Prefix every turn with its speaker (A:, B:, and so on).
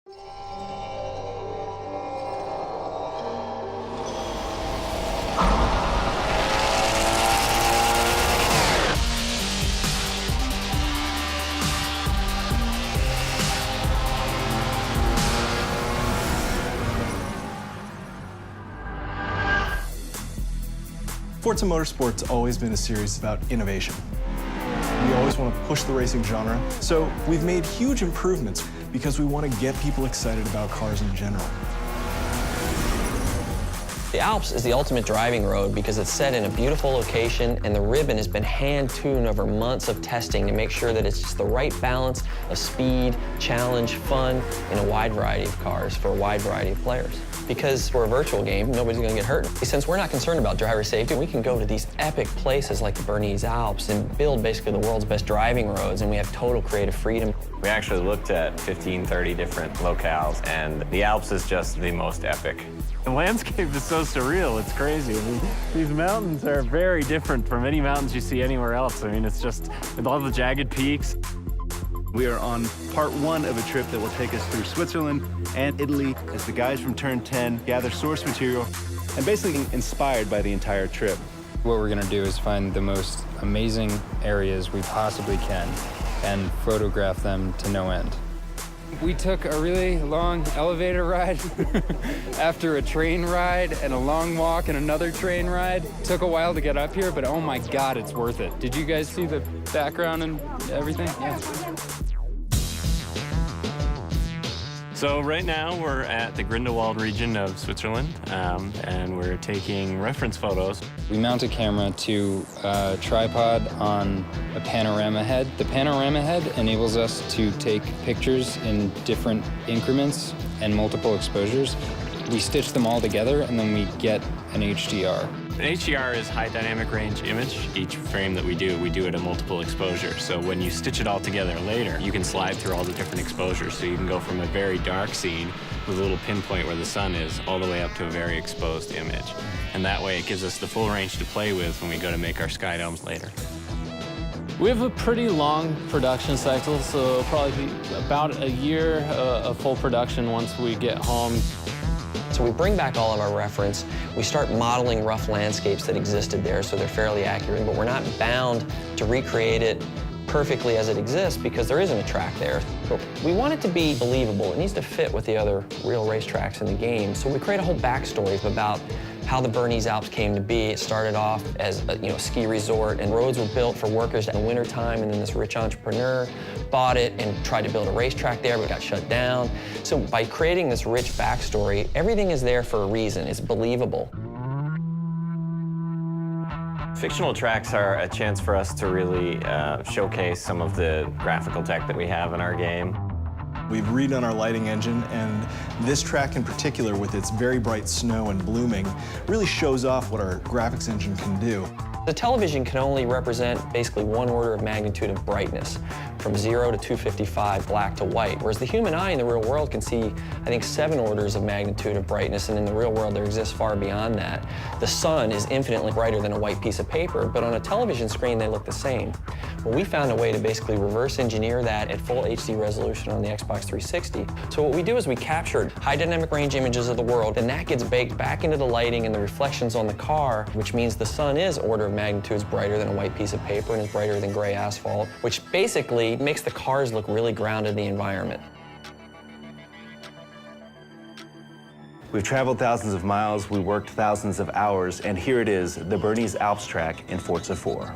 A: Forza Motorsport's always been a series about innovation. We always want to push the racing genre, so we've made huge improvements because we want to get people excited about cars in general.
B: The Alps is the ultimate driving road because it's set in a beautiful location and the ribbon has been hand-tuned over months of testing to make sure that it's just the right balance of speed, challenge, fun, in a wide variety of cars for a wide variety of players. Because for a virtual game, nobody's gonna get hurt. Since we're not concerned about driver safety, we can go to these epic places like the Bernese Alps and build basically the world's best driving roads, and we have total creative freedom.
C: We actually looked at 15, 30 different locales, and the Alps is just the most epic.
D: The landscape is so surreal, it's crazy. I mean, these mountains are very different from any mountains you see anywhere else. I mean, it's just, with all the jagged peaks.
E: We are on part one of a trip that will take us through Switzerland and Italy as the guys from Turn 10 gather source material and basically inspired by the entire trip.
F: What we're gonna do is find the most amazing areas we possibly can and photograph them to no end. We took a really long elevator ride after a train ride and a long walk and another train ride. Took a while to get up here, but oh my God, it's worth it. Did you guys see the background and everything? Yeah.
D: So right now we're at the Grindelwald region of Switzerland, and we're taking reference photos.
F: We mount a camera to a tripod on a panorama head. The panorama head enables us to take pictures in different increments and multiple exposures. We stitch them all together and then we get an HDR.
D: An HDR is high dynamic range image. Each frame that we do at a multiple exposure. So when you stitch it all together later, you can slide through all the different exposures. So you can go from a very dark scene with a little pinpoint where the sun is all the way up to a very exposed image. And that way it gives us the full range to play with when we go to make our sky domes later.
G: We have a pretty long production cycle, so it'll probably be about a year of full production once we get home.
B: So we bring back all of our reference, we start modeling rough landscapes that existed there so they're fairly accurate, but we're not bound to recreate it perfectly as it exists because there isn't a track there. But we want it to be believable. It needs to fit with the other real racetracks in the game. So we create a whole backstory about how the Bernese Alps came to be. It started off as a ski resort, and roads were built for workers in the wintertime, and then this rich entrepreneur bought it and tried to build a racetrack there, but got shut down. So by creating this rich backstory, everything is there for a reason. It's believable.
C: Fictional tracks are a chance for us to really showcase some of the graphical tech that we have in our game.
A: We've redone our lighting engine, and this track in particular, with its very bright snow and blooming, really shows off what our graphics engine can do.
B: The television can only represent basically one order of magnitude of brightness, from 0 to 255, black to white, whereas the human eye in the real world can see, I think, 7 orders of magnitude of brightness, and in the real world there exists far beyond that. The sun is infinitely brighter than a white piece of paper, but on a television screen they look the same. Well, we found a way to basically reverse engineer that at full HD resolution on the Xbox 360. So what we do is we captured high dynamic range images of the world, and that gets baked back into the lighting and the reflections on the car, which means the sun is order of magnitudes brighter than a white piece of paper and is brighter than gray asphalt, which basically makes the cars look really grounded in the environment.
E: We've traveled thousands of miles, we worked thousands of hours, and here it is, the Bernese Alps track in Forza 4.